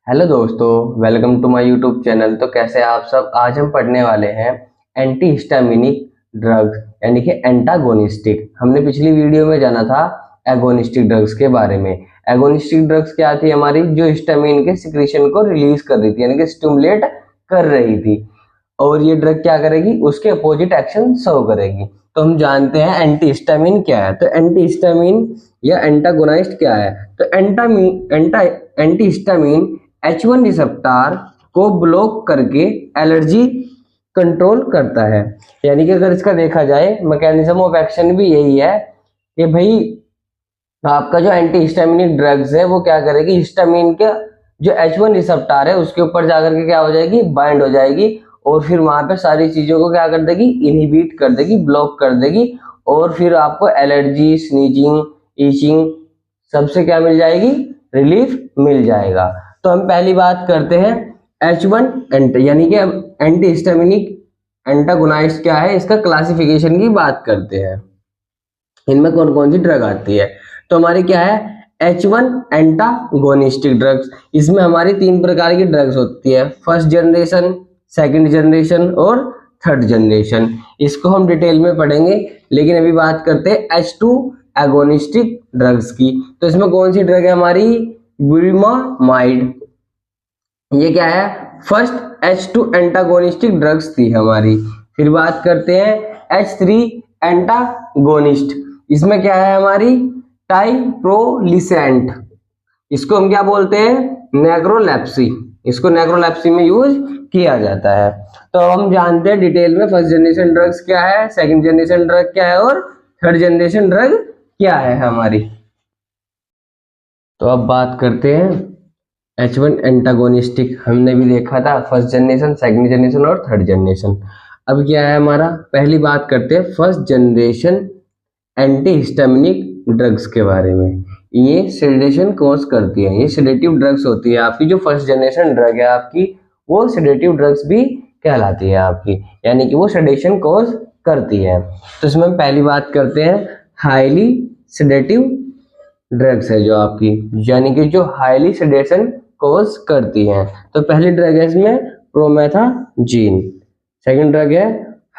Hello दोस्तों, welcome to my YouTube channel. तो कैसे आप सब। आज हम पढ़ने वाले हैं एंटी हिस्टामिनिक ड्रग्स यानी कि एंटागोनिस्टिक। हमने पिछली वीडियो में जाना था एगोनिस्टिक ड्रग्स के बारे में। एगोनिस्टिक ड्रग्स क्या थी हमारी, जो हिस्टामिन के सिक्रीशन को रिलीज कर रही थी यानी कि स्टिमुलेट कर रही थी। और ये ड्रग क्या करेगी, उसके अपोजिट एक्शन शो करेगी। तो हम जानते हैं एंटी हिस्टामिन क्या है। तो एंटी हिस्टामिन या एंटागोनाइस्ट क्या है। तो एंटी हिस्टामिन H1 रिसेप्टर को ब्लॉक करके एलर्जी कंट्रोल करता है। यानी कि अगर इसका देखा जाए मैकेनिज्म ऑफ एक्शन भी यही है कि भाई आपका जो एंटी हिस्टामिनिक ड्रग्स है वो क्या करेगी, हिस्टामिन का जो H1 रिसेप्टर है उसके ऊपर जाकर के क्या हो जाएगी, बाइंड हो जाएगी। और फिर वहां पे सारी चीजों को क्या कर देगी, इनहिबिट कर देगी, ब्लॉक कर देगी। और फिर आपको एलर्जी, स्नीजिंग, ईचिंग सबसे क्या मिल जाएगी, रिलीफ मिल जाएगा। तो हम पहली बात करते हैं H1 यानी कि एंटी हिस्टामिनिक एंटागोनाइस्ट क्या है, इसका क्लासिफिकेशन की बात करते हैं। इनमें कौन कौन सी ड्रग आती है। तो हमारी क्या है, H1 एंटागोनिस्टिक ड्रग्स। इसमें हमारी तीन प्रकार की ड्रग्स होती है, फर्स्ट जनरेशन, सेकंड जनरेशन और थर्ड जनरेशन। इसको हम डिटेल में पढ़ेंगे, लेकिन अभी बात करते हैं H2 एगोनिस्टिक ड्रग्स की। तो इसमें कौन सी ड्रग है हमारी, बुरिमामाइड। ये क्या है, फर्स्ट H2 एंटागोनिस्टिक ड्रग्स थी हमारी। फिर बात करते हैं H3 एंटागोनिस्ट। इसमें क्या है हमारी, टाइप्रोलिसेंट। इसको हम क्या बोलते हैं, नेक्रोलेप्सी। इसको नेक्रोलेप्सी में यूज किया जाता है। तो हम जानते हैं डिटेल में फर्स्ट जनरेशन ड्रग्स क्या है, सेकंड जनरेशन ड्रग क्या है और थर्ड जनरेशन ड्रग क्या है हमारी। तो अब बात करते हैं H1 एंटागोनिस्टिक। हमने भी देखा था फर्स्ट जनरेशन, सेकंड जनरेशन और थर्ड जनरेशन। अब क्या है हमारा, पहली बात करते हैं first generation anti histaminic drugs के बारे में। ये सेडेशन कॉज करती है, ये सेडेटिव ड्रग्स होती है आपकी। जो फर्स्ट जनरेशन ड्रग है आपकी, वो सेडेटिव ड्रग्स भी कहलाती है आपकी, यानी कि वो सेडेशन कॉज करती है। तो इसमें हम पहली बात करते हैं हाईली सेडेटिव ड्रग्स है जो आपकी, यानी कि जो हाईली सेडेशन कॉज करती हैं। तो पहली ड्रग है इसमें प्रोमेथाजीन, सेकंड ड्रग है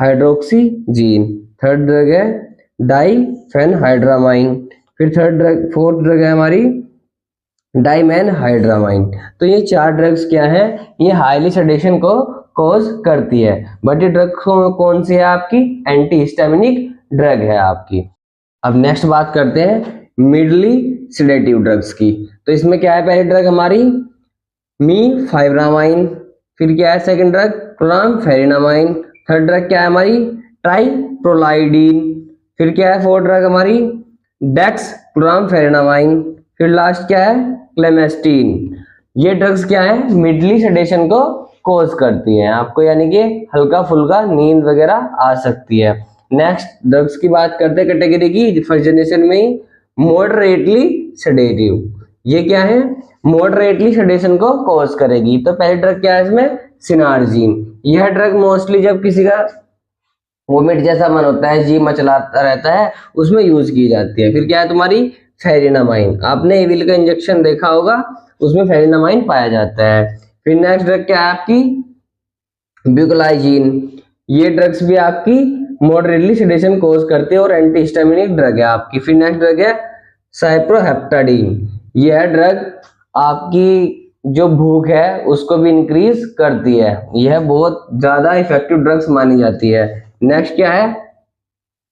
हाइड्रोक्सीजीन, थर्ड ड्रग है डाइफेनहाइड्रामाइन, फिर फोर्थ ड्रग है हमारी डाइमेनहाइड्रामाइन। तो ये चार ड्रग्स क्या है, ये हाईली सेडेशन को कॉज करती है। बट ये ड्रग कौन सी है आपकी, एंटी हिस्टामिनिक ड्रग है आपकी। अब नेक्स्ट बात करते हैं मिडली सेडेटिव ड्रग्स की। तो इसमें क्या है, पहली ड्रग हमारी मीफाइब्रामाइन, फिर क्या है सेकंड ड्रग क्लोरामफेनिनामाइन, थर्ड ड्रग क्या है हमारी ट्राइप्रोलाइडीन, फिर क्या है फोर्थ ड्रग हमारी डेक्सक्लोरामफेनिनामाइन, फिर लास्ट क्या है क्लेमेस्टीन। ये ड्रग्स क्या है, मिडली सेडेशन को कॉज करती हैं आपको, यानी कि हल्का फुल्का नींद वगैरह आ सकती है। नेक्स्ट ड्रग्स की बात करते हैं कैटेगरी की, फर्स्ट जनरेशन में ही मॉडरेटली सेडेटिव। ये क्या है, मॉडरेटली सेडेशन को कॉज करेगी। तो पहली ड्रग क्या है इसमें, सिनार्जिन। यह ड्रग मोस्टली जब किसी का वोमिट जैसा मन होता है, जी मचलाता रहता है, उसमें यूज की जाती है। फिर क्या है तुम्हारी फेरिनामाइन, आपने एविल का इंजेक्शन देखा होगा, उसमें फेरिनामाइन पाया जाता है। फिर नेक्स्ट ड्रग क्या है आपकी ब्यूकलाइजीन। ये ड्रग्स भी आपकी मॉडरेटली सेडेशन कॉज करते हैं और एंटी हिस्टामिनिक ड्रग है आपकी। फिर नेक्स्ट ड्रग है साइप्रोहेप्टाडीन। यह ड्रग आपकी जो भूख है उसको भी इंक्रीज करती है, यह बहुत ज्यादा इफेक्टिव ड्रग्स मानी जाती है। नेक्स्ट क्या है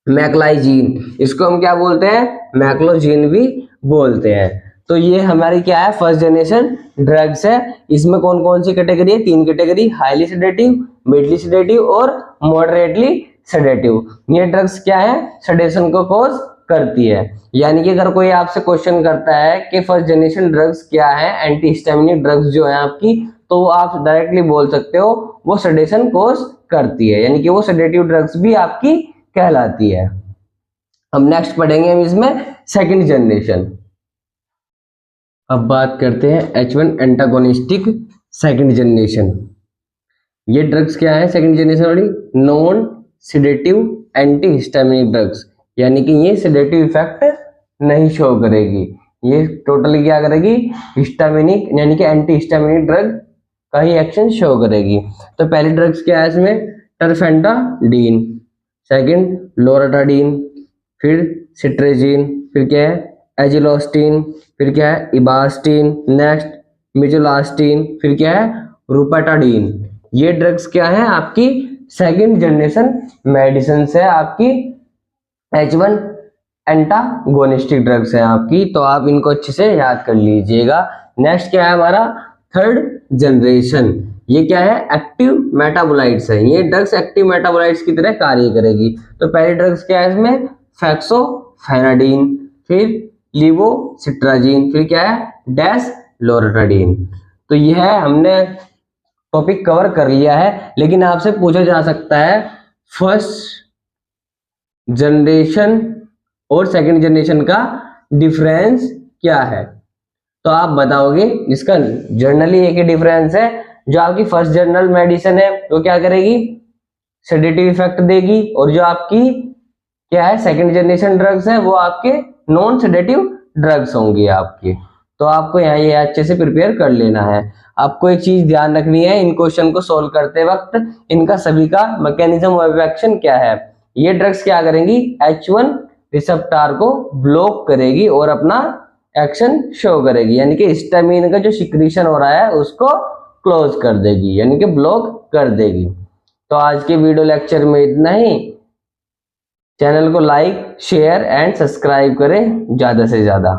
मैक्लाइजीन, इसको हम क्या बोलते हैं, मैक्लोजीन भी बोलते हैं। तो ये हमारी क्या है, फर्स्ट जनरेशन ड्रग्स है। इसमें कौन कौन सी कैटेगरी है, तीन कैटेगरी, हाईली सेडेटिव, मिडली सेडेटिव और मॉडरेटली सेडेटिव। ये ड्रग्स क्या है, सेडेशन को कॉज करती है। यानी कि अगर कोई आपसे क्वेश्चन करता है कि फर्स्ट जनरेशन ड्रग्स क्या है, एंटी हिस्टामिनिक ड्रग्स जो है आपकी, तो आप डायरेक्टली बोल सकते हो वो सेडेशन कॉज करती है, यानी कि वो सेडेटिव ड्रग्स भी आपकी कहलाती है। अब नेक्स्ट पढ़ेंगे हम इसमें सेकंड जनरेशन। अब बात करते हैं H1 एंटागोनिस्टिक सेकंड जनरेशन। ये ड्रग्स क्या है सेकंड जनरेशन वाली, non sedative anti histaminic drugs, यानी कि ये सेडेटिव इफेक्ट नहीं शो करेगी। ये टोटली क्या करेगी, हिस्टामिनिक यानी कि एंटी हिस्टामिनिक ड्रग का ही एक्शन शो करेगी। तो पहली ड्रग्स क्या है इसमें, टरफेंटाडीन, सेकंड लोराटाडीन, फिर सिट्रेजिन, फिर क्या है एजिलोस्टिन, फिर क्या है इबास्टिन, नेक्स्ट मिजोलास्टिन, फिर क्या है रूपेटाडीन। ये ड्रग्स क्या है आपकी सेकंड जनरेशन मेडिसिन है, आपकी H1 एंटागोनिस्टिक ड्रग्स है आपकी, तो आप इनको अच्छे से याद कर लीजिएगा। नेक्स्ट क्या है हमारा थर्ड जनरेशन, ये क्या है एक्टिव मेटाबोलाइट्स है, ये ड्रग्स एक्टिव मेटाबोलाइट्स की तरह कार्य करेगी। तो पहली ड्रग्स क्या है इसमें फेक्सोफेनाडीन, फिर लिवोसिट्राजीन, फिर क्या है डेसलोरेटाडीन। तो यह हमने टॉपिक कवर कर लिया है, लेकिन आपसे पूछा जा सकता है फर्स्ट जनरेशन और सेकंड जनरेशन का डिफरेंस क्या है, तो आप बताओगे। इसका जनरली एक ही डिफरेंस है, जो आपकी फर्स्ट जनरल मेडिसिन है वो क्या करेगी, सेडेटिव इफेक्ट देगी, और जो आपकी क्या है सेकंड जनरेशन ड्रग्स है वो आपके नॉन सेडेटिव ड्रग्स होंगे आपके। तो आपको यहाँ ये अच्छे से प्रिपेयर कर लेना है। आपको एक चीज ध्यान रखनी है, इन क्वेश्चन को सोल्व करते वक्त इनका सभी का मैकेनिज्म ऑफ एक्शन क्या है। ये ड्रग्स क्या करेंगी, H1 रिसेप्टर को ब्लॉक करेगी और अपना एक्शन शो करेगी, यानी कि हिस्टामिन का जो सिक्रीशन हो रहा है उसको क्लोज कर देगी, यानी कि ब्लॉक कर देगी। तो आज के वीडियो लेक्चर में इतना ही। चैनल को लाइक शेयर एंड सब्सक्राइब करें ज्यादा से ज्यादा।